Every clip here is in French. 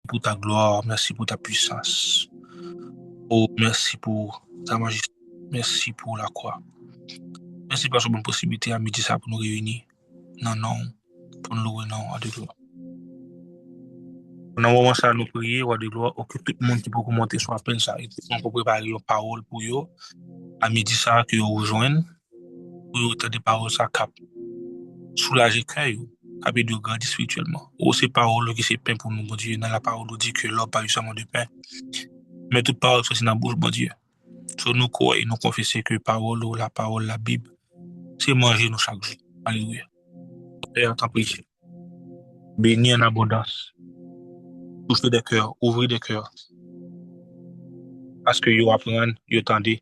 pour ta gloire, merci pour ta puissance. Oh, merci pour ta majesté, merci pour la croix. Merci pour cette bonne possibilité à midi ça pour nous réunir. Non, non, pour nous louer, non, à de gloire. Dans le moment ça, nous prier, à de gloire, que tout le monde qui peut commenter sur appel ça, et on peut préparer une parole pour eux, à midi ça, que vous rejoignent, pour eux, des paroles ça cap, soulager cœur, cap de grandir spirituellement. Ou ces paroles qui c'est pain pour nous, bon Dieu, dans la parole, on dit que l'homme pas eu seulement de pain, mais toute parole, c'est dans la bouche, bon Dieu. Sur nous croire et nous confesser que parole ou la parole, la Bible, c'est manger nous chaque jour. Alléluia. Père, t'en prie. Bénis en abondance. Touche des cœurs, ouvrir des cœurs. Parce que vous apprenez, vous attendez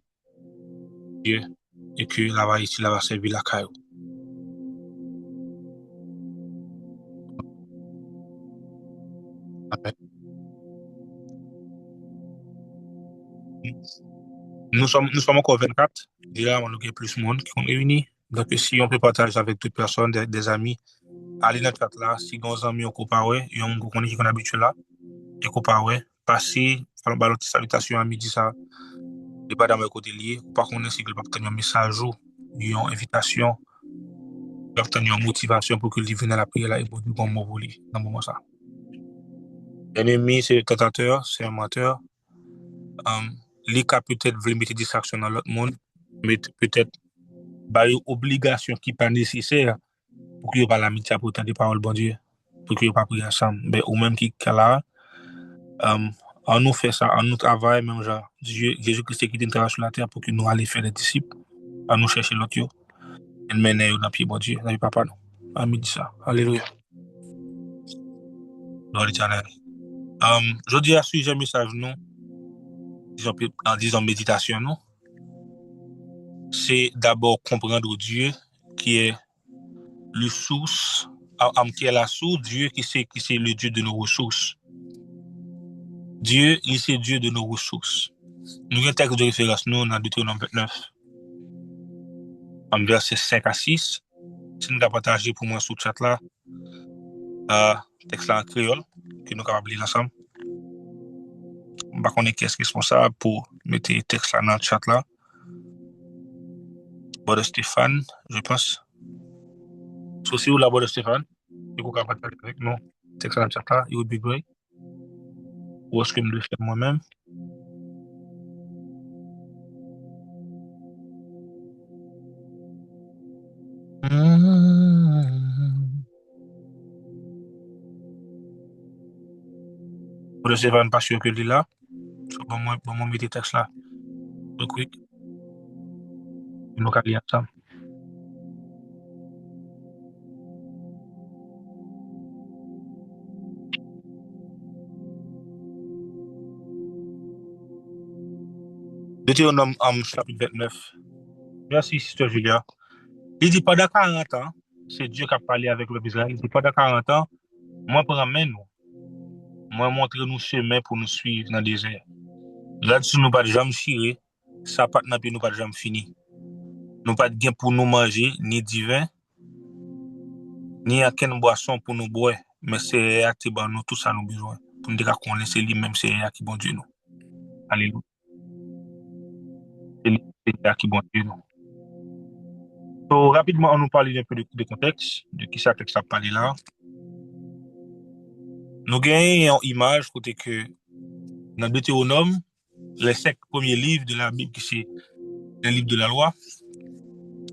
Dieu et que la va ici, la va servir la caillou. Amen. Nous sommes encore 24. Déjà, on a plus de monde qui sont réunis. Donc, si on peut partager avec toute personne, des amis, allez dans le chat là. Si nos amis ont comparé, ils ont qui sont habitués là, et comparé, passez, faire une salutation à midi ça. Et pas dans mes côtés liés. Par contre, si vous avez un message ou une invitation, vous avez une motivation pour que le vienne à la prière là et pour bon mot pour lui dans le moment ça. L'ennemi, c'est le tentateur, c'est un menteur. Les cas peut-être veulent mettre des distractions dans l'autre monde, mais peut-être une obligation qui n'est pas nécessaire pour qu'il n'y ait pas l'amitié pour entendre des paroles, bon Dieu, pour qu'il n'y ait pas prier ensemble. Mais ou même qui est là, on nous fait ça, on nous travaille, même genre, Dieu, Jésus-Christ qui est entré sur la terre pour que nous allions faire des disciples, on nous chercher l'autre, et nous mener dans le pied, bon Dieu, dans le papa, non. Amen, dit ça. Alléluia. Gloire à l'éternel. Je dis à ce sujet message, nous, en disant méditation, non, c'est d'abord comprendre Dieu qui est le source, qui est la source, Dieu qui c'est le Dieu de nos ressources. Dieu, il c'est Dieu de nos ressources. Nous avons un texte de référence, nous, dans Deutéronome 29, en verset 5 à 6. Si nous avons partagé pour moi sur le chat là, texte là en créole, que nous avons lire ensemble. Je ne sais pas qui est responsable pour mettre le texte là dans le chat là. Brother Stéphane, je pense. Si vous la Brother Stéphane, et vous pouvez partager avec nous le texte dans le chat là, it would be great. Ou est-ce que je le fais moi-même? Brother Stéphane, pas sûr que il est là. Bon, moi, mettre le texte là. Real quick. Nous allons lire ensemble. Deutéronome chapitre 29. Merci, Sister Julia. Il dit pendant 40 ans, c'est Dieu qui a parlé avec le Israël. Il dit pendant 40 ans, moi promets nous. Moi montre nous chemin pour nous suivre dans le désert. Là-dessus, nous pas de jamais tirer. Ça pas de nous pas de jamais fini. Nous pas de gain pour nous manger, ni divin, ni aucune boisson pour nous boire. Mais c'est réel qui bon nous tout ça nous besoin. Pour nous dire qu'on laisse lui-même, c'est réel qui bon Dieu nous. Alléluia. C'est réel qui bon Dieu nous. So, rapidement, on nous parle un peu de contexte, de qui ça texte a parlé là. Nous gagnons une image côté que dans Deutéronome, les 5 premiers livres de la Bible, qui c'est un livre de la loi,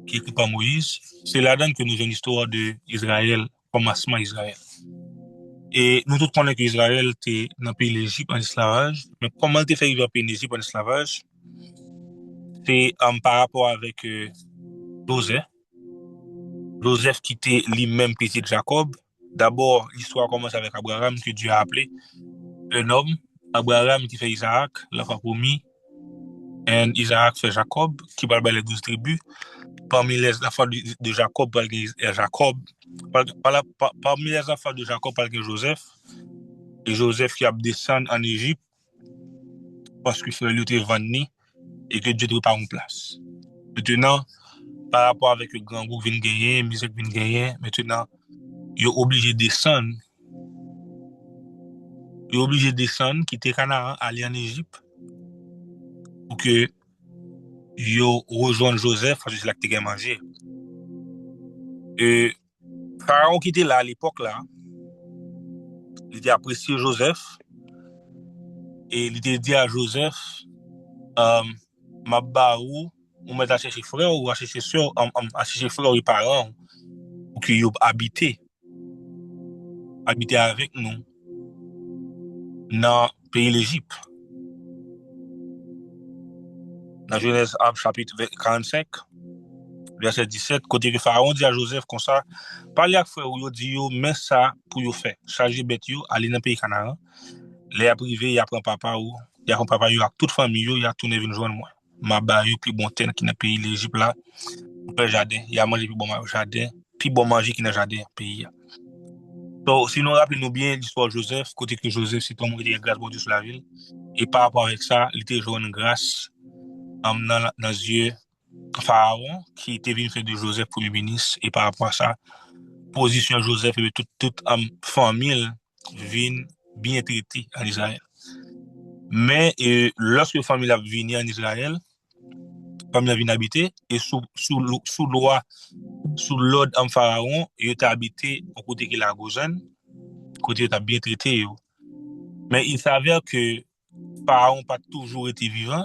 qui est écrit par Moïse, c'est là-dedans que nous avons l'histoire d'Israël, commencement Israël. Et nous tous connaissons qu'Israël était dans le pays d'Égypte en esclavage, mais comment il était fait vivre dans le pays d'Égypte en esclavage, c'est par rapport avec Joseph. Joseph qui était lui-même petit de Jacob. D'abord, l'histoire commence avec Abraham, que Dieu a appelé un homme. Abraham qui fait Isaac, l'enfant promis. Et Isaac fait Jacob, qui parle les 12 tribus. Parmi les enfants de Jacob, parmi les enfants de Jacob, parle Joseph. Et Joseph qui a descendu en Égypte parce que frère lui était vendu et que Dieu ne pas en place. Maintenant, par rapport avec le grand groupe vient gagner, musique vient gagner, maintenant, il est obligé de descendre il est obligé de descendre, quitter Canaan, aller en Égypte, pour que yo rejoigne Joseph, parce que c'est là que tu as mangé. Et Pharaon qui était là à l'époque, là, il était apprécié Joseph, et il était dit à Joseph, ma barou, ou mettre à chercher frère, ou à chercher soeur, à chercher frère et parents, pour qu'ils habitent avec nous dans le pays l'Égypte. Dans Genèse chapitre 45, verset 17, côté que Pharaon dit à Joseph comme ça, parlez à frère ou dit yo, mais ça pour yo faire, charger bête yo, aller dans le pays Canaan, les a privé, il apprend papa ou, il apprend papa yo, avec toute famille yo, il a tourné venir joindre moi. Ma ba yo, plus bon terre qui dans le pays l'Égypte là, le jardin, il a mangé plus bon jardin, plus bon manger qui dans le jardin pays. Donc, si nous rappelons bien l'histoire de Joseph, côté que Joseph, c'est un homme qui a grâce pour Dieu sur la ville. Et par rapport avec ça, il était joué une grâce dans les yeux de Pharaon, qui était venu faire de Joseph premier ministre. Et par rapport à ça, position de Joseph et toute famille vient bien traitée en Israël. Mais lorsque la famille a venu en Israël, la famille a venu habiter, et sous loi, sous l'ordre de Pharaon, il était habité au côté de la Gozan, côté il a bien traité. Mais il s'avère que Pharaon n'a pas toujours été vivant.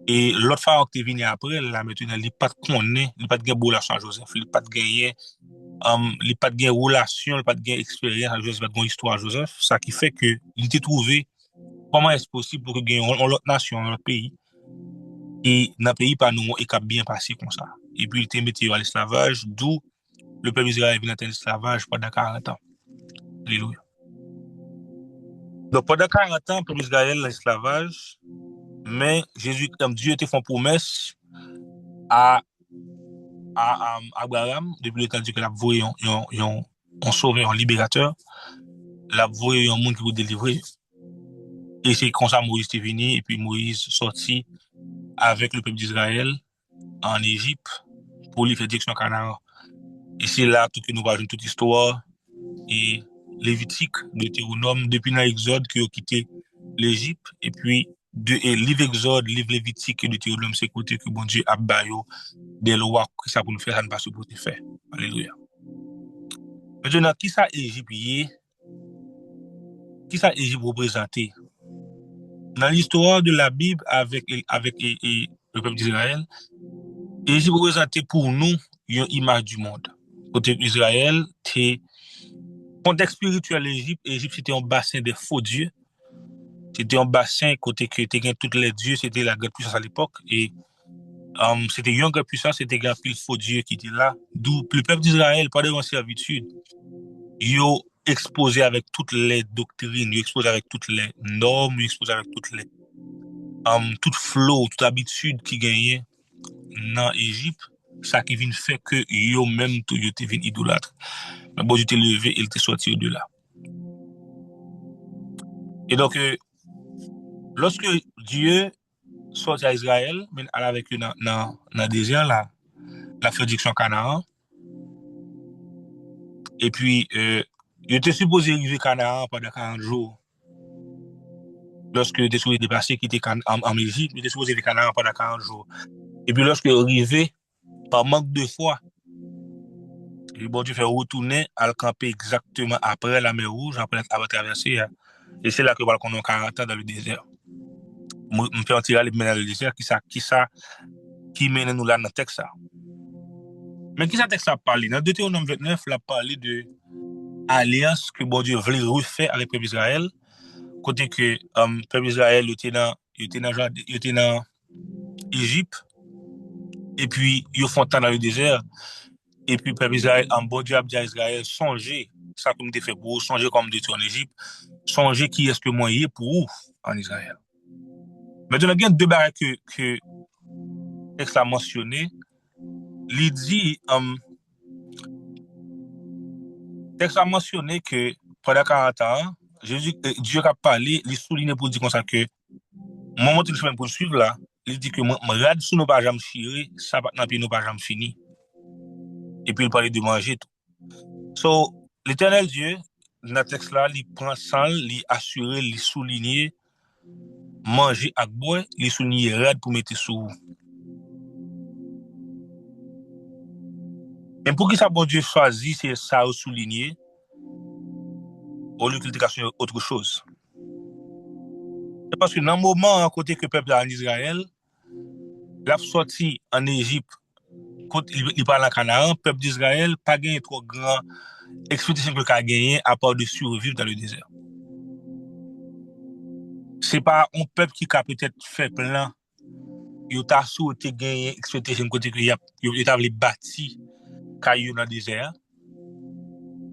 Et l'autre Pharaon qui est venu après, là, maintenant, il n'a pas connaît, il n'a pas de relation à Joseph, il n'a pas de gagné, il n'a pas de relation, il n'a pas de expérience à Joseph, il n'a pas de histoire à Joseph. Ça qui fait que il était trouvé comment est-ce possible pour que gagne l'autre nation, l'autre pays, et dans le pays pas nous, et qu'a bien passé comme ça. Et puis il était mis à l'esclavage, d'où le peuple d'Israël vient dans l'esclavage pendant 40 ans. Alléluia. Donc pendant 40 ans, le peuple d'Israël l'esclavage, mais Jésus, comme Dieu était fait une promesse à, à Abraham, depuis le temps qu'il a voué un sauveur, un libérateur, il a voué un monde qui vous délivrer. Et c'est comme ça Moïse est venu, et puis Moïse sorti avec le peuple d'Israël en Égypte pour lui faire direction Canaan. Et c'est là tout que nous voyons toute l'histoire et Lévitique, Deutéronome, depuis l'Exode qui a quitté l'Égypte, et puis livre Exode, livre Lévitique et Deutéronome, c'est côté que bon Dieu a baillé des lois que ça pour nous faire, ça ne pas supposé faire. Alléluia. Maintenant, qui ça Égypte qui ça Égypte représenté? Dans l'histoire de la Bible avec le peuple d'Israël, Égypte représenté pour nous une image du monde. Côté Israël, c'est contexte spirituel l'Égypte, Égypte c'était un bassin de faux dieux. C'était un bassin côté que tu tous les dieux, c'était la grande puissance à l'époque et c'était une grande puissance, c'était un pile faux dieu qui était là. D'où le peuple d'Israël, pas de servitude, ils ont exposé avec toutes les doctrines, ils ont exposé avec toutes les normes, ils ont exposé avec toutes les toute flow, toute habitude qui gagnait dans l'Égypte, ça qui vient faire que yo même tout yo te vin idolâtre. Mais bon, Dieu t'est levé, il t'est sorti de là. Et donc, lorsque Dieu sorti à Israël, mais elle avec eux dans le désert, là, la fait direction Canaan, et puis, il était supposé arriver à Canaan pendant 40 jours. Lorsque il était supposé dépasser, qui était en Égypte, il était supposé arriver à Canaan pendant 40 jours. Et puis, lorsque il est arrivé, par manque de foi, et bon Dieu fait retourner à le camper exactement après la mer Rouge, après traverser. Et c'est là que voilà qu'on a 40 ans dans le désert. Je fais un tirage dans le désert qui mène nous là dans le texte. Mais qui ça texte a parlé? Dans Deutéronome 29, il a parlé de alliance que bon Dieu voulait refaire avec le peuple d'Israël. Côté que le peuple d'Israël était dans Égypte. Et puis, ils font temps dans le désert. Et puis, le peuple d'Israël, en bon Dieu a dit à Israël, songez, ça comme tu fait pour vous, songez comme tu es en Égypte, songez qui est-ce que moi y est pour vous en Israël. Maintenant, il y a deux barres que texte a mentionné. Il dit, texte a mentionné que pendant 40 ans, Dieu a parlé, il souligne pour dire comme ça que, moment où je vais poursuivre là, il dit que moi, rade sous nos pas jamais chiré, ça va dans nos pas jamais fini. Et puis il parlait de manger tout. So, l'éternel Dieu, dans le texte là, il prend sang, il assure, il souligner, manger avec boire, il souligner rad pour mettre sous. Mais pour qui ça, bon Dieu choisit, c'est ça au souligner, au lieu qu'il te autre chose. C'est parce que dans le moment, à côté que le peuple en Israël, l'a sorti en Égypte, quand il parle en Canaan, le peuple d'Israël pas gagné trop grand expédition que a gagné à part de survivre dans le désert. C'est pas un peuple qui a peut-être fait plein, il a souhaité gagner expédition côté que il a bâti caillou dans le désert.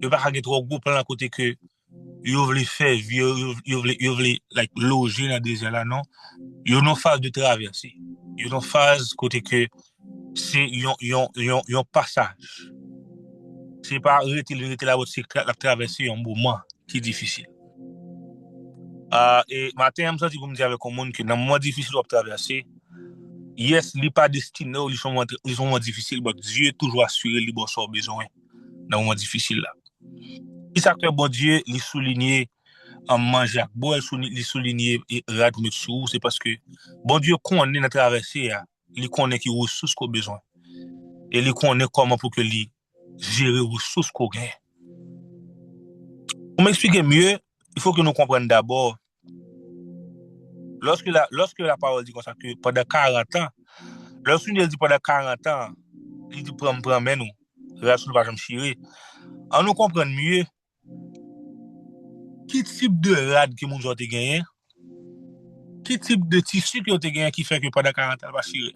Il pas gagné trop gros plan côté que il voulait faire il voulait like loger dans le désert là non. Il y a une phase de traversée. Il y a une phase côté que c'est un passage. C'est pas arrêter la route, c'est la traverser un moment qui est difficile. Et matin, je me suis dit avec le monde que dans un moment difficile à traverser, yes, il n'est pas destiné, ils sont moins difficiles, mais Dieu toujours assuré les bon son besoin dans un moment difficile là. Et ça que bon Dieu, il souligne en manger à boire, il souligne rad mettre sous, c'est parce que bon Dieu connaît dans traverser, il connaît qui ressources qu'on a besoin. Et il connaît comment pour que lui gérer les ressources qu'on gagne. Pour m'expliquer mieux, il faut que nous comprenions d'abord, lorsque la parole dit comme ça, que pendant 40 ans, lorsqu'il dit pendant 40 ans, il dit prends nous, reste nous pas jamais chirer. On nous comprend mieux qui type de rad que nous avons gagné, qui type de tissu que nous avons gagné qui fait que pendant 40 ans, il va chirer.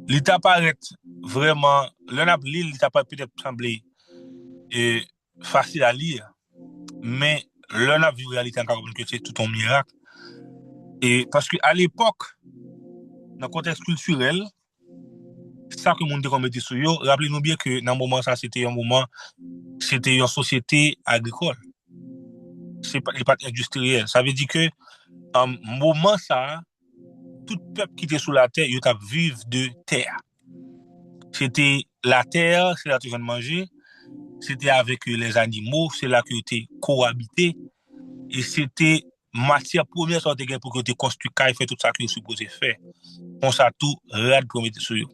L'état paraît vraiment, l'état paraît peut-être sembler facile à lire, mais l'on a vu la réalité encore que c'est tout un miracle. Et parce qu'à l'époque, dans le contexte culturel, ça que monde qu'on mettait sur eux, rappelez-nous bien que dans le moment ça c'était une société agricole. C'est pas industriel. Ça veut dire que moment ça, tout peuple qui était sous la terre, il était vivre de terre. C'était la terre, c'est là que tu viens de manger. C'était avec les animaux, c'est là que tu étais cohabité. Et c'était matière première sur te pour que tu construis et fait tout ça que tu supposé faire. On ça tout rad pour mettre sur eux.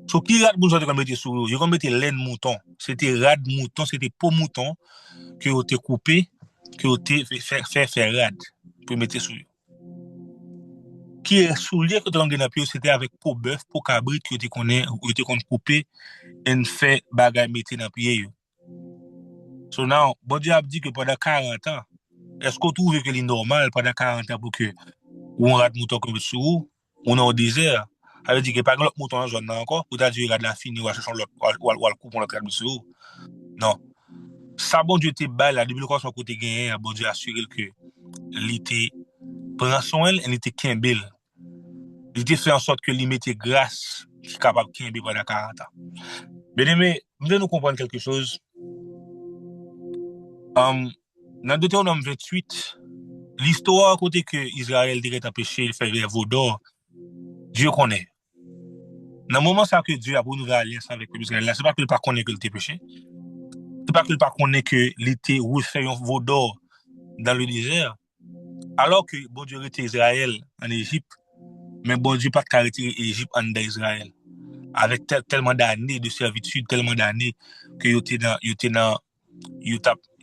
So qui rad pour mettre sur eux, ils mettre laine mouton. C'était rad mouton, c'était peau mouton que vous te coupé, que vous te fait rad pour mettre sur eux. Qui est soulier que tu as dans pied, c'était avec peau bœuf, peau cabrit que tu connais, ou tu connais coupé et fait bagay mettre dans pied. So now, bon Dieu a dit que pendant 40 ans, est-ce qu'on trouve que c'est normal pendant 40 ans pour que on rate mouton comme sur ou on est au désert? Ça veut dire que pas l'autre mouton dans la zone encore, ou t'as dit regarde la fini ou chercher l'autre ou le coupe on l'autre sur ou. Non. Ça bon Dieu te bail là depuis le quoi son côté gagné, bon Dieu assuré que l'été prend soin elle était kembel. Il était fait en sorte que il mettait grâce qui est capable de kembe pendant 40 ans. Bien aimé, nous devons comprendre quelque chose. Dans Deutéronome 28, l'histoire côté que Israël devait empêcher de faire les veaux d'or, Dieu connaît. Dans le moment ça que Dieu a pour une alliance avec Israël, c'est pas qu'il ne connaît que le péché. C'est pas qu'il ne connaît que l'été refait un veau d'or dans le désert. Alors que bon Dieu était Israël en Égypte, mais bon Dieu pas arrêté l'Égypte en Israël. Avec tellement d'années de servitude, tellement d'années que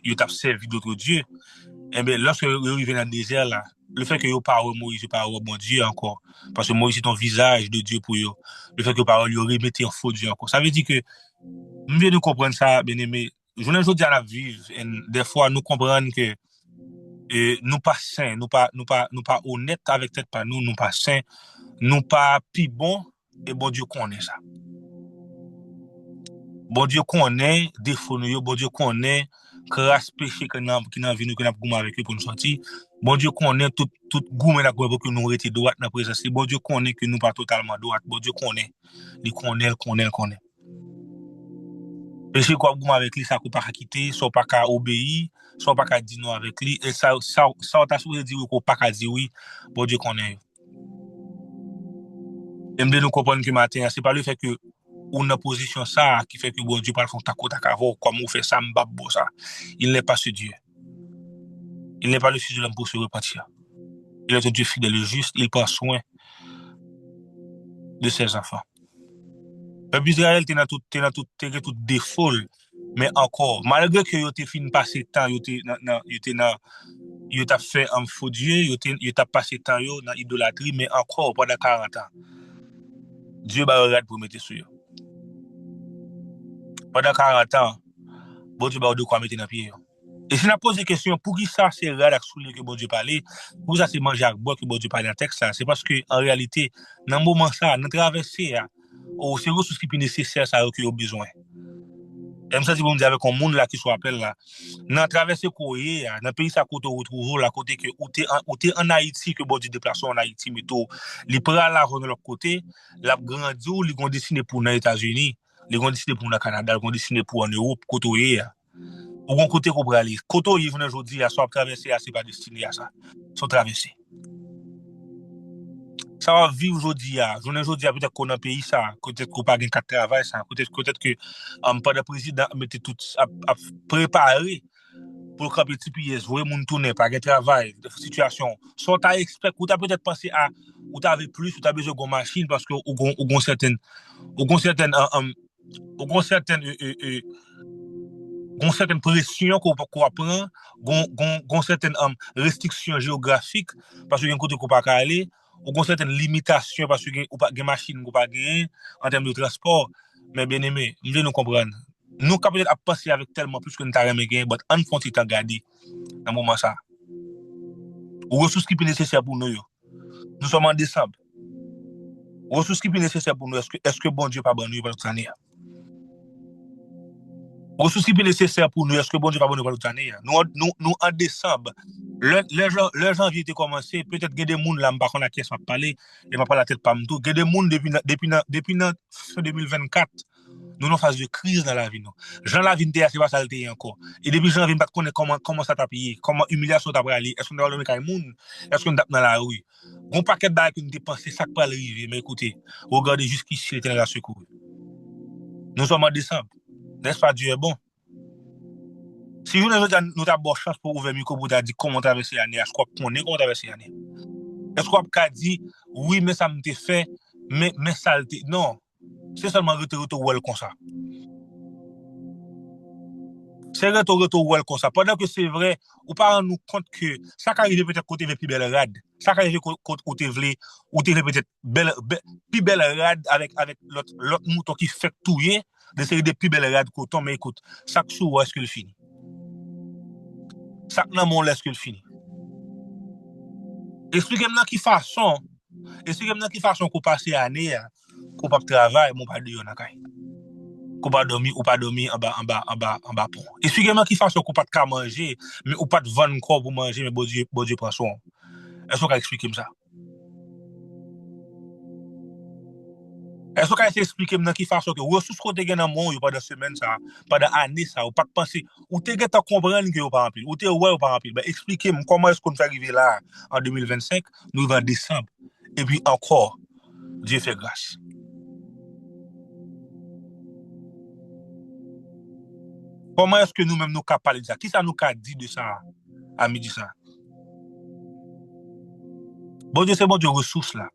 il t'a servi d'autres dieux. Et bien, lorsque vous arrivez dans le désert, là, le fait que vous parlez Moïse, vous parlez bon Dieu encore, parce que Moïse c'est ton visage de Dieu pour vous, le fait que vous parlez, vous remettez en faux Dieu encore. Ça veut dire que, nous venons de comprendre ça, bien aimé. Je ne veux dire à la vivre, et des fois, nous comprenons que nous pas sains, nous pas honnêtes avec tête pas nous pas sains, nous pas plus bon, et bon Dieu connaît ça. Bon Dieu connaît défaut nous, bon Dieu connaît grâce péché que nous venu que nous avons avec eux pour nous sortir. Bon Dieu connaît tout goût pour que nous étions droite dans présence. Bon Dieu connaît que nous pas totalement droite. Bon Dieu connaît. Il connaît. Péché quoi goût avec lui ça qu'on pas quitter, soit pas qu'à obéir, soit pas qu'à dire non avec lui et ça t'a supposé dire qu'on pas qu'à dire oui. Bon Dieu connaît. Et nous comprendre que matin c'est pas le fait que ou dans position ça qui fait que bon Dieu parle font taco takavo comme on fait ça m'babbo ça. Il n'est pas ce Dieu. Il n'est pas le fils de l'homme pour se repentir. Il est un Dieu fidèle et juste, il prend soin de ses enfants. Le peuple d'Israël t'es dans tout défaut, mais encore malgré que yo t'es fin passer temps yo t'a fait un faux Dieu, yo t'a passé temps yo dans idolâtrie, mais encore pendant 40 ans. Dieu va regarder pour mettre sur eux. Pendant 40 ans, bon Dieu va de quoi mettre dans pied. Et si on pose des questions, pour qui ça c'est rare que bon Dieu parle, pour ça c'est manger avec boire que bon Dieu parle dans le texte, c'est parce que en réalité, dans le moment ça, dans traversée, c'est ressources qui sont nécessaires ça que vous avez besoin. Et ça, si vous me dites avec un monde là qui soit appelé là, dans traversée courrier, dans le pays ça côté retrouve là côté que ou t'es en Haïti que bon Dieu déplace en Haïti mais tout, les prend là de l'autre côté, la grandi ou ils vont dessiner pour les États-Unis, ils vont dessiner pour le Canada, ils vont dessiner pour en Europe côté ou bon côté qu'on peut aller. Côté ils vont aujourd'hui à soit traverser c'est pas destiné à ça. Sont traversés. Ça va vivre aujourd'hui aujourd'hui peut-être qu'on a pays ça, peut-être qu'on pas gain quatre travail ça, peut-être que pas de président mettait tout à préparer pour que petit pièce voyer moun tourner pas gain travail situation soit tu expect ou tu peut-être pensé à ou tu avais plus ou tu as besoin de machine parce que ou certaines pression qu'on prend, gon certaines restrictions géographiques parce que y a un côté qu'on pas aller, ou gon certaines limitations parce que ou pas machine qu'on pas gagner en termes de transport, mais bien aimé, nous nous comprendre. Nous capable à penser avec tellement plus que nous t'a jamais gagné, mais on font temps garder dans moment ça. Ou ressources qui sont nécessaires pour nous. Nous sommes en décembre. Ressources qui sont nécessaires pour nous, est-ce que bon Dieu pas bon nous pour cette année? Ressources qui sont nécessaires pour nous, est-ce que bon Dieu pas bon nous pour cette année? Nous en décembre, le janvier était commencé, peut-être que des gens là, par contre la caisse m'a parlé, et m'a pas la tête pas m'tou, que des gens depuis 2024, nous en phase de crise dans la vie nous. Jean la vie c'est pas ça le encore. Et depuis janvier pas connaître comment ça t'a payé, comment humiliation t'a aller, est-ce qu'on doit le mettre monde, est-ce qu'on tape dans la rue. Bon paquet de bail que nous dépenser ça pas arriver, mais écoutez, regardez jusqu'ici l'Éternel a secouru. Nous sommes en décembre. N'est-ce pas Dieu est bon? Si nous avons bonne chance pour ouvrir le micro pour dire comment traverser l'année, est-ce qu'on connaît comment traverser l'année? Est-ce qu'on peut dire oui, mais ça me fait, mais ça non. C'est seulement retour comme ça. C'est retour comme ça. Pendant que c'est vrai, on pas nous compte que ça qui arrive peut-être côté plus belle rade. Ça qui arrive côté vle ou peut-être plus belle rade avec l'autre mouton qui fait touiller de série de plus belles rades coton, mais écoute, ça que sous est-ce que le finit? Ça nan mon est-ce que le finit? Expliquez-moi qui façon qu'on passe l'année qu'on pas travailler, mon pas de yon akay. Qu'on pas dormir ou pas dormir en bas pont. Expliquez-moi qui façon qu'on pas de manger, mais ou pas de vendre corps pour manger, mais bon Dieu prend soin. Est-ce qu'on peut expliquer ça? Est-ce qu'on peut expliquer qui façon que ressources qu'on te gagne dans monde pendant semaine ça, pendant année ça, ou pas penser, ou te gagne comprendre que ou pas rempli, ou te ouais ou pas rempli. Ben expliquez-moi comment est-ce qu'on peut arriver là en 2025, nous en décembre. Et puis encore, Dieu fait grâce. Comment est-ce que nous-mêmes nous capables de ça? Qui ça nous a dit de ça à midi ça? Bon Dieu, c'est bon Dieu ressources là.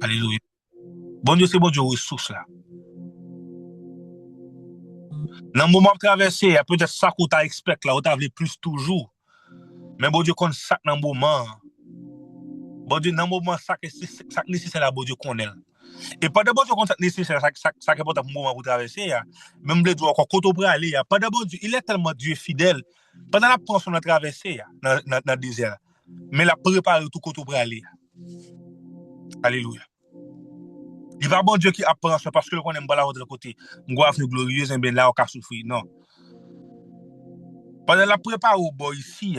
Alléluia. Bon Dieu, c'est bon Dieu ressources là. Dans le moment de traverser, il y a peut-être ça qu'on t'a expecté là, on t'a voulu plus toujours. Mais bon Dieu, qu'on ça dans le moment. Bon Dieu, dans le moment, ça nécessaire là, bon Dieu, qu'on est. Et pas de bon Dieu, qu'on ça nécessaire, ça qui est important pour le moment pour traverser, même les doigts, quand on peut aller, pas de bon Dieu, il est tellement Dieu fidèle. Pendant la pension de traverser, dans le désert, mais la préparer tout côté pour aller. Alléluia. Il va bon Dieu qui apprend ça parce que le connaît pas la autre côté. M'goa fini glorieuse ben là on ka souffrir non. Pendant la prépare au boy ici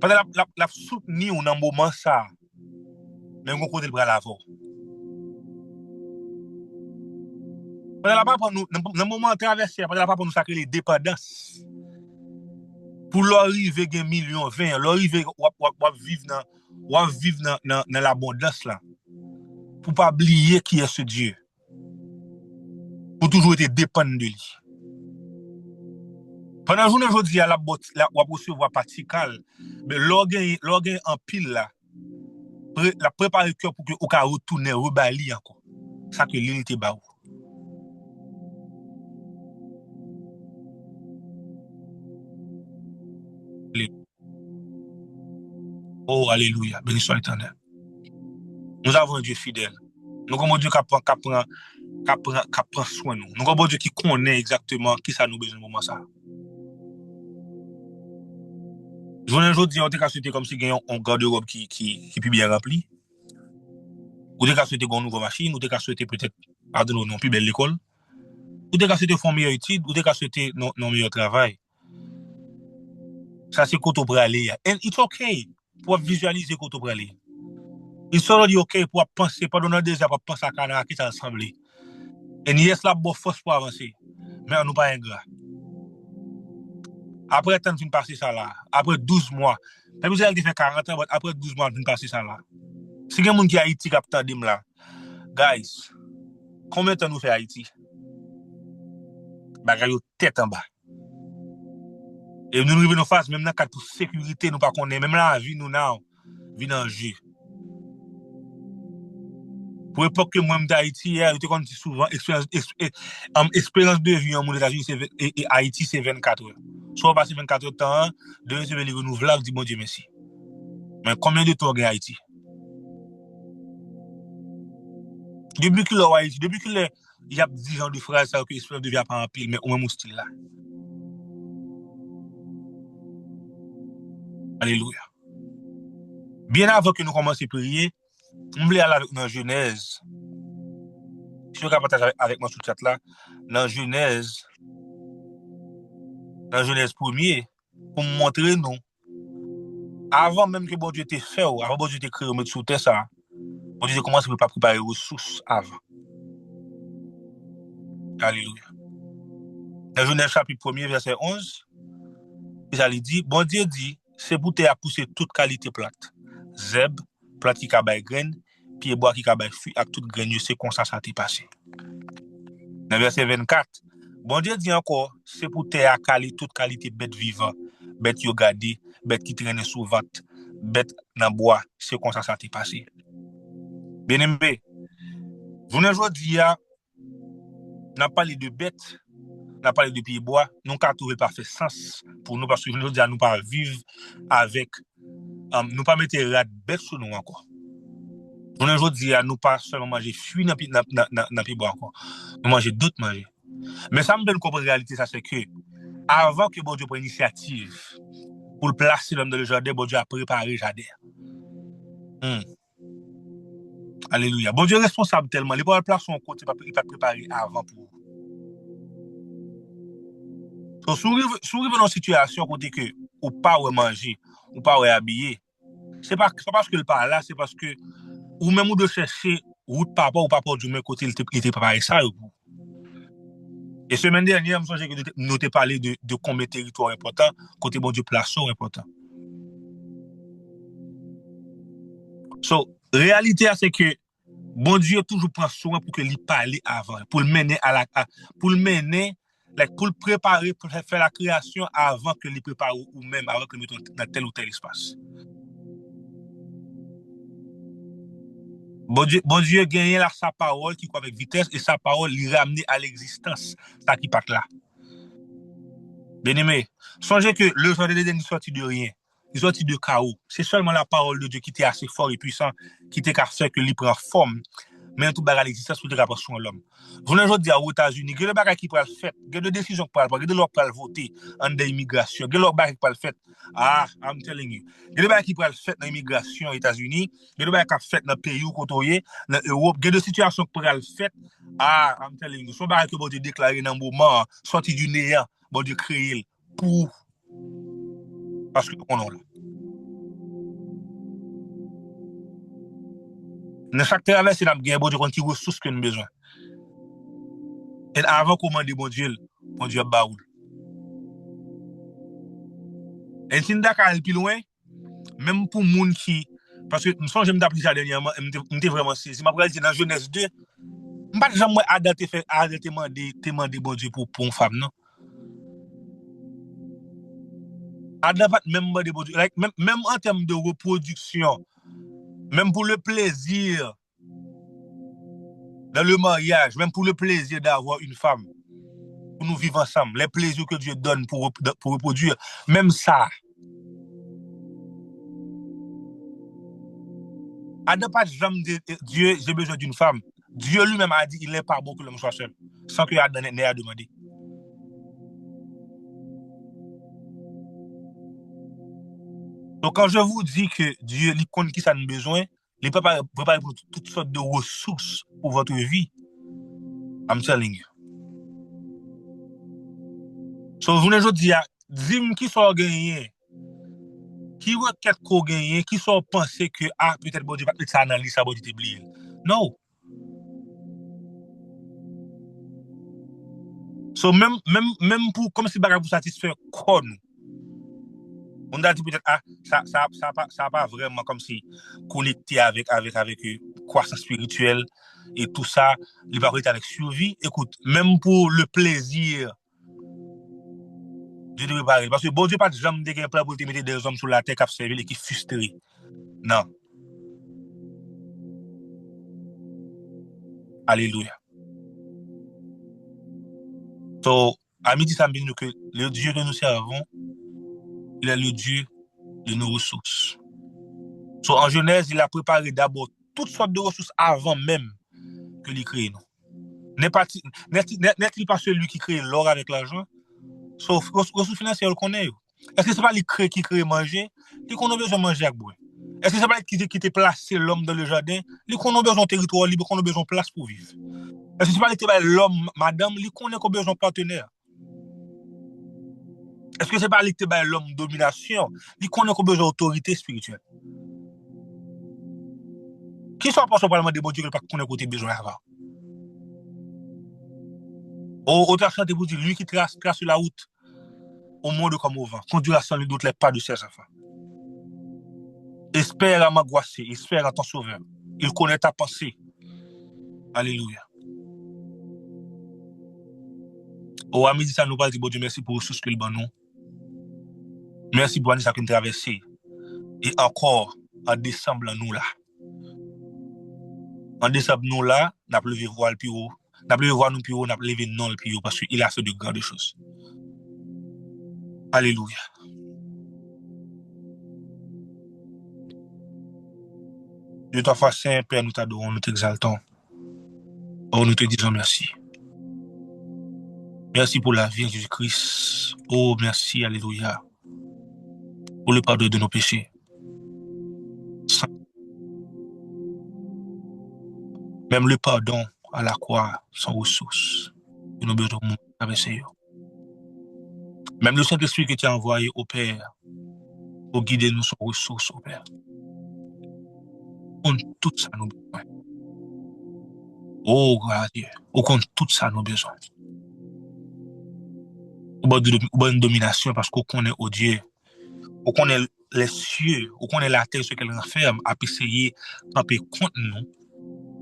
pendant la soutenir dans moment ça. Mais on côté le bras l'avant. Pendant la pas pour nous dans moment traverser pendant la pas pour nous sacrer les dépendances. Pour l'arriver gain million 20, l'arriver vivre dans l'abondance là. Pour pas oublier qui est ce Dieu. Pour toujours être dépendant de lui. Pendant la journée, aujourd'hui, la recevoir partical, mais l'organe en pile là, la préparer le cœur pour que au cas retourner, rebali encore. Ça que l'île était bas. Oh, alléluia, béni soit l'Éternel. Nous avons un Dieu fidèle. Nous avons un Dieu qui prend soin de nous. Nous avons un Dieu qui connaît exactement qui ça nous besoin au moment ça. Aujourd'hui, on t'a souhaité comme si on a un garde-robe qui est bien rempli. Ou t'a souhaité une nouvelle machine, ou t'a souhaité peut-être, pardon, non plus belle l'école. Ou t'a souhaité faire une meilleure étude, ou t'a souhaité un meilleur travail. Ça, c'est quand on peut aller. And it's okay pour visualiser quand on peut aller. Il sera dit ok pour penser, pas donner des pour penser à Canada qui s'est assemblé. Et yes, la bonne force pour avancer. Mais on nous pas ingrat. Après, tant de passer ça là. Après 12 mois. Même si elle fait 40 ans, après 12 mois, de passer ça là. Si il y a quelqu'un qui a Haïti qui a attendu là, guys, combien de temps nous fait Haïti? Bagay yo tête en bas. Et nous arrivons en face, même dans le cadre de sécurité, nous pas connaître, même la vie, nous n'avons, vie en jeu. Pour l'époque que moi, d'Haïti, je connais souvent, expérience de vie en États-Unis et Haïti, c'est 24 heures. Soit on passe 24 heures de temps, de recevoir les renouvelables, dit bon Dieu merci. Mais combien de temps en Haïti? Depuis qu'il a Haïti, depuis qu'il y a 10 ans de phrase, ça que l'expérience de vie a pas en pile, mais au même style là. Alléluia. Bien avant que nous commencions à prier, on voulait aller avec dans Genèse. Si vous partagez avec moi sur le chat là, dans Genèse 1er, pour me montrer nous, avant même que bon Dieu t'ait fait, avant bon Dieu t'ait créé, mettre sous terre ça, bon Dieu commence à préparer les ressources avant. Alléluia. Dans Genèse chapitre 1er, verset 11, il dit, bon Dieu dit, c'est pour te pousser toute qualité plate. Zeb, plate qui cabaye graine, pied bois qui cabaye fruit, avec toute graine, c'est comme ça t'est passé. Dans verset 24, bon Dieu dit encore, c'est pour te accaler toute qualité bête vivant, bête yo gardé, bête qui traîne sous vat, bête dans bois, c'est comme ça t'est passé. Bien aimé, aujourd'hui, on a parlé de bêtes, on a parlé de pied bois, nous n'avons pas trouvé parfait sens pour nous parce que aujourd'hui, nous ne pas vivre avec, nous pas mettre rat bête sur nous encore. Aujourd'hui, nous pas seulement manger fruits dans pied bois encore, nous manger d'autres manger. Mais ça me donne comprendre la réalité, ça c'est que avant que bon Dieu prenne l'initiative pour le placer dans le jardin, bon Dieu a préparé le jardin. Alléluia. Bon Dieu est responsable tellement, il va le placer son côté, il va préparer avant pour vous. Donc, si vous arrivez dans une situation côté que ou pas manger, ou pas habiller, c'est pas parce que le pas là, c'est parce que ou même ou de chercher route papa ou papa du même côté, il était préparé ça. Et semaine dernière, je me souviens que nous avons parlé de combien de territoires importants, côté bon Dieu place important. So, réalité, c'est que bon Dieu toujours prend soin pour que lui parle avant, pour le mener pour le mener, pour le préparer, pour faire la création avant que lui prépare ou même avant que nous mettons dans tel ou tel espace. Bon Dieu gagne sa parole qui croit avec vitesse et sa parole lui ramener à l'existence, ça qui part là. Bien aimé, songez que le jardin d'Éden n'est sorti de rien, il est sorti de chaos. C'est seulement la parole de Dieu qui était assez fort et puissant, qui était qu'à faire que lui prend forme. Mais tout bagage l'existence pour te rapprocher sur l'homme. Vous ne dire aux États-Unis, il y a des bagages qui pourraient le faire, il y a des décisions qui pourraient le faire, il y a des lois qui pourraient le voter en immigration, il y a des bagages qui pourraient le faire. Ah, I'm telling you. Il y a des bagages qui pourraient le faire dans l'immigration aux États-Unis, il y a des bagages qui pourraient le faire dans le pays où côtoyer, dans l'Europe, il y a des situations qui pourraient le faire. Ah, I'm telling you. Son bagage que bon Dieu déclaré dans un moment, sorti du néant, bon Dieu créé pour. Parce que on a là. Dans chaque traversée, nous avons bon Dieu qui ressources que nous avons besoin. Et avant qu'on demande bon Dieu a baoul. Et si nous avons plus loin, même pour les gens qui. Parce que je me souviens d'appeler ça dernièrement, je vraiment saisi. Je me rappelle dans Genèse 2, Pas jamais Adam te fait Adam te demander bon Dieu pour une femme non. Adam pas même demander bon Dieu like, même en termes de reproduction, même pour le plaisir dans le mariage, même pour le plaisir d'avoir une femme, pour nous vivre ensemble, les plaisirs que Dieu donne pour reproduire, même ça. Adam pas jamais dit Dieu, j'ai besoin d'une femme. Dieu lui-même a dit il n'est pas bon que l'homme soit seul, sans que Adam n'ait à demander. Donc quand je vous dis que Dieu lui connaît qui ça a besoin, il prépare pour toutes sortes de ressources pour votre vie. I'm telling you. So, je dis, dis-moi qui sont gagnés, qui requête qu'on gagne, qui sont pensés que, ah, peut-être, bon Dieu, ça analyse, ça, bon Dieu, t'oublier. Non. So, même pour, comme si bagarre pour satisfaire quoi nous. On a dit peut-être, ah, ça pas vraiment comme si connecté avec croissance spirituelle et tout ça, il va être avec survie. Écoute, même pour le plaisir, Dieu te prépare. Parce que bon Dieu pas jamais dit qu'il y a un plan pour te mettre des hommes sur la terre qui ont servi et qui frustrés. Non. Alléluia. So, à midi, ça me dit que le Dieu que nous servons, il est le Dieu de nos ressources. So, en Genèse, il a préparé d'abord toutes sortes de ressources avant même que l'il crée nous. N'est-il pas celui qui crée l'or avec l'argent? Sauf ressources financières, on le connaît. Est-ce que c'est pas lui qui crée manger? Il qu'on a besoin de manger avec boire. Est-ce que c'est pas lui qui t'a placé l'homme dans le jardin? Il qu'on a besoin de territoire libre, qu'on a besoin de place pour vivre. Est-ce que c'est pas lui qui a l'homme, madame, il connaît qu'on a besoin de partenaire? Est-ce que c'est pas lui qui a l'homme domination? Il connaît qu'on a besoin d'autorité spirituelle. Qui sont pas parlement de bon Dieu qui connaît qu'on a besoin avant? Autre chante pour dire, lui qui trace la route au monde comme au vent, conduira sans lui doute les pas de ses enfants. Espère à m'angoisser, espère à ton sauveur. Il connaît ta pensée. Alléluia. Au midi, ça nous va dire, bon Dieu, merci pour ce que le bon nous. Merci pour ça nous traversé. Et encore, en décembre, nous là. En décembre, nous là, n'a pas levé voir le plus haut. N'a pas levé voir nous plus haut, n'a pas levé non le plus haut, parce qu'il a fait de grandes choses. Alléluia. Dieu t'a fait saint, Père, nous t'adorons, nous t'exaltons. Oh, nous te disons merci. Merci pour la vie de Jésus-Christ. Oh, merci, alléluia. Pour le pardon de nos péchés. Même le pardon à la croix, sans ressources. Nous avons besoin de traverser. Même le Saint-Esprit que tu as envoyé au Père pour guider nous sans ressources, au Père. On tout ça nous besoin. Oh, grâce à Dieu. On compte tout ça nous besoin. Ou bonne domination parce qu'on connaît au Dieu. On connaît les cieux, on connaît la terre, ce qu'elle renferme, à essayer de camper contre nous.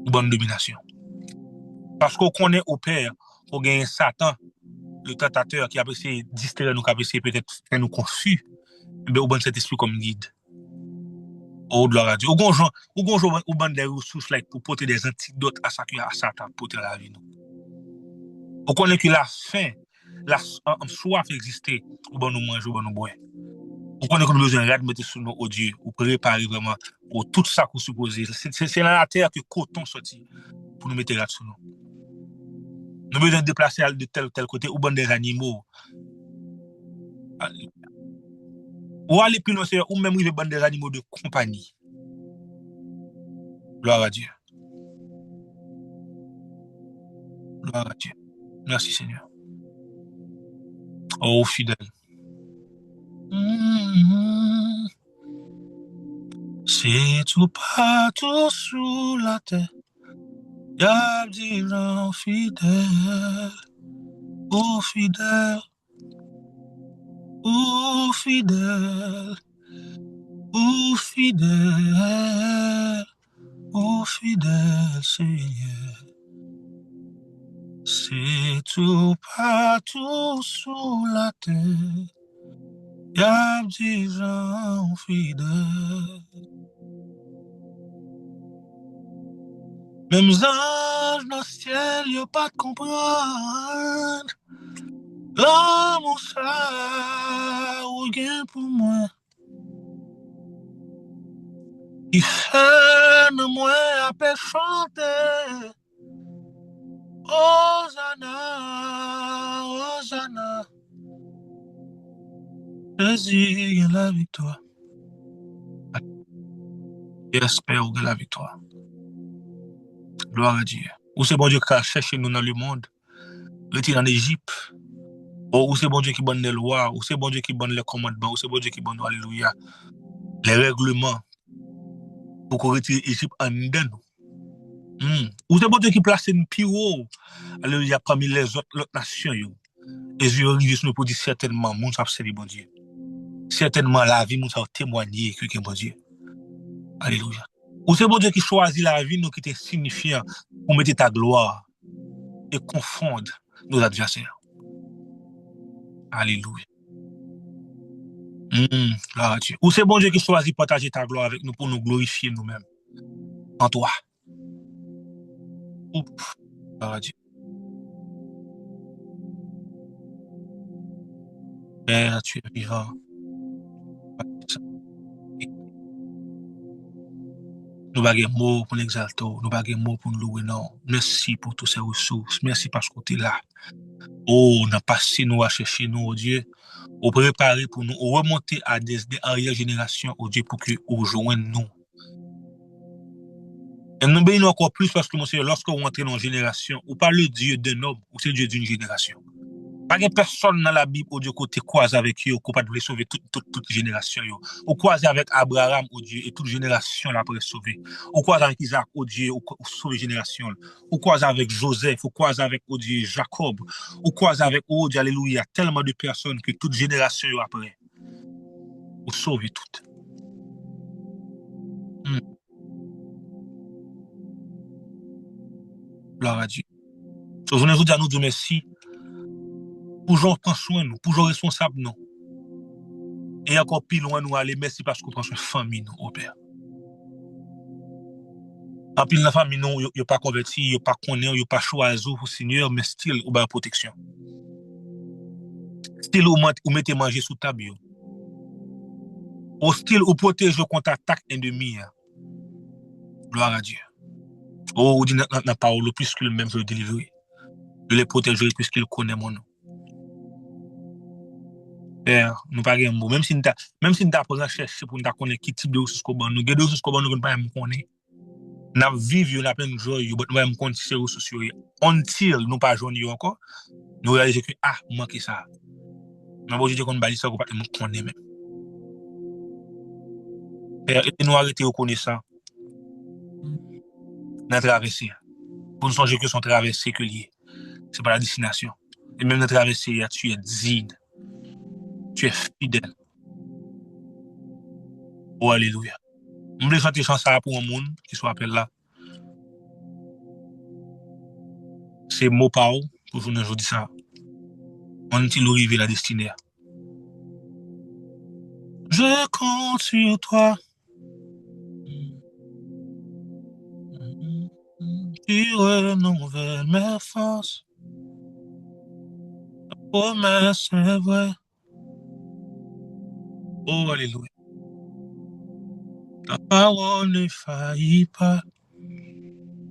Ou bonne domination. Parce qu'on connaît au Père, pour gagner Satan, le tentateur qui a essayé de distraire nous, qui a essayé peut-être faire nous confus, mais au bon cet esprit comme guide. Oh, gloire à Dieu. Ou bon des ressources like, pour porter des antidotes à Satan pour porter la vie. On connaît que la faim, la soif existait, ou bon nous manger, ou bon nous boire. On connaît qu'on a besoin de mettre sur nous au Dieu, ou préparer vraiment pour tout ça qu'on suppose. C'est dans la terre que coton sorti pour nous mettre là sur nous. Nous avons besoin de déplacer de tel ou tel côté, ou bon des animaux. Ou aller plus loin, ou même il bon des animaux de compagnie. Gloire à Dieu. Gloire à Dieu. Merci Seigneur. Oh fidèle. C'est tout partout sous la terre. Y'a dit non fidèle. Oh fidèle. Oh fidèle. Oh fidèle. Oh fidèle Seigneur. c'est tout partout sous la terre. Y'a des gens fidèles. Même anges dans le ciel, y'a pas de comprendre. L'amour ça, ou bien pour moi. Il fait de moi à paix chanter. Hosanna, Hosanna. Jésus, gagne la victoire. J'espère que la victoire. Gloire à Dieu. Ou c'est bon Dieu qui a cherché nous dans le monde. Retiré en Égypte. Ou c'est bon Dieu qui donne les lois. Ou c'est bon Dieu qui donne les commandements. Ou c'est bon Dieu qui donne, alléluia, les règlements pour qu'on retire l'Égypte en dedans. Ou c'est bon Dieu qui place une plus haut. Alléluia, parmi les autres nations. Et je arrive sur nous pour dire certainement, mon ça c'est bon Dieu. Certainement, la vie, mon ça témoigner que c'est bon Dieu. Alléluia. Ou c'est bon Dieu qui choisit la vie, nous qui est signifiant pour mettre ta gloire et confondre nos adversaires. Alléluia. Gloire à Dieu. Ou c'est bon Dieu qui choisit partager ta gloire avec nous pour nous glorifier nous-mêmes en toi. Gloire à Dieu. Père, tu es vivant. Nous n'avons pas mots pour l'exalter, nous n'avons pas mots pour nous louer, non. Merci pour toutes ces ressources. Merci parce que tu es là. Oh, on a passé nous à chercher nous, oh Dieu. On préparer pour nous, on remonter à des arrières générations, oh Dieu, pour que nous joignent nous. Et nous bénissons encore plus parce que, mon Seigneur, lorsque vous entrez dans une génération, ou pas le Dieu d'un homme, ou c'est le Dieu d'une génération. Pas de personne dans la Bible, oh Dieu, qui croise avec eux, qui peut sauver toute génération. Ou croise avec Abraham, oh Dieu, et toute génération l'a après sauver. Ou croise avec Isaac, oh Dieu, ou sauver génération. Ou croise avec Joseph, ou croise avec, oh Dieu, Jacob. Ou croise avec, oh Dieu, alléluia, tellement de personnes que toute génération après. Ou sauver toutes. Gloire à Dieu. Je voulais vous dire, nous dire merci. Pour gens prendre soin de nous, pour gens responsables nous. Et encore plus loin nous aller, merci parce qu'on prend soin de famille nous, au Père. En plus, la famille nous, il n'y a pas converti, il n'y a pas connaît, il n'y a pas choisi pour Seigneur, mais style ou bien protection. Style ou mettez manger sous table. Au style ou protéger contre attaque ennemie. Gloire à Dieu. Oh, ou dit dans la parole, plus que le même je le délivrer. Je les protégerai plus qu'il connaît mon nom. Père, nous pas un mot. Même si nous pas chercher pour nous connaître qui type de ressources qu'on nous, des ressources qu'on nous pas connaître. Nous vivons la pleine joie, nous pas me connaître ces ressources. Until nous pas joindre encore, nous réalisons que manque ça. Mais bon, je dis qu'on balise ça qu'on pas nous connaître même. Père, et nous arrêter reconnaissant dans traversée. Pour nous songer que son traversée que lié. C'est pas la destination. Et même dans traversée, tu es digne. Tu es fidèle. Oh, alléluia. Je voulais chanter chant ça pour un monde qui soit appelé là. C'est mot par mot pour vous nous dire ça. On est arrivé la destinée. Je compte sur toi. Tu renouvelles mes forces. Ta promesse est vraie. Oh, alléluia. Ta parole ne faillit pas.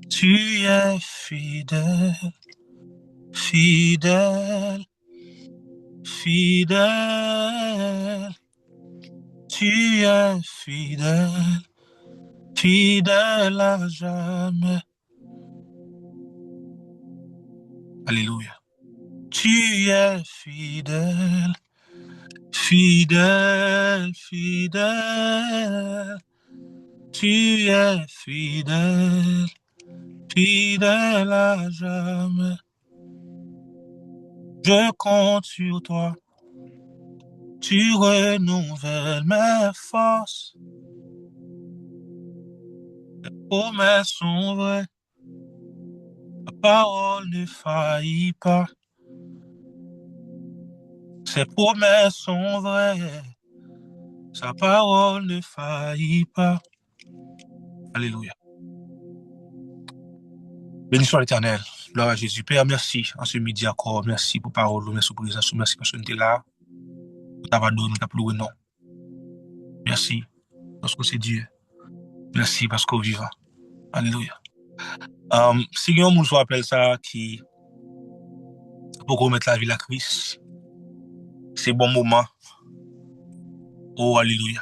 Tu es fidèle, fidèle, fidèle. Tu es fidèle, fidèle à jamais. Alléluia. Tu es fidèle, fidèle, fidèle. Tu es fidèle, fidèle à jamais. Je compte sur toi. Tu renouvelles mes forces. Tes promesses sont vraies. Ta parole ne faillit pas. Ses promesses sont vraies. Sa parole ne faillit pas. Alléluia. Béni soit l'Éternel. Gloire à Jésus. Père, merci en ce midi encore. Merci pour parole, merci pour présence, merci parce que nous sommes là. Nous t'avons donné, nous t'avons loué, non. Merci parce que c'est Dieu. Merci parce qu'on vivant. Alléluia. Si il y a un monde qui appelle ça qui pour remettre la vie à Christ, c'est bon moment. Oh, alléluia.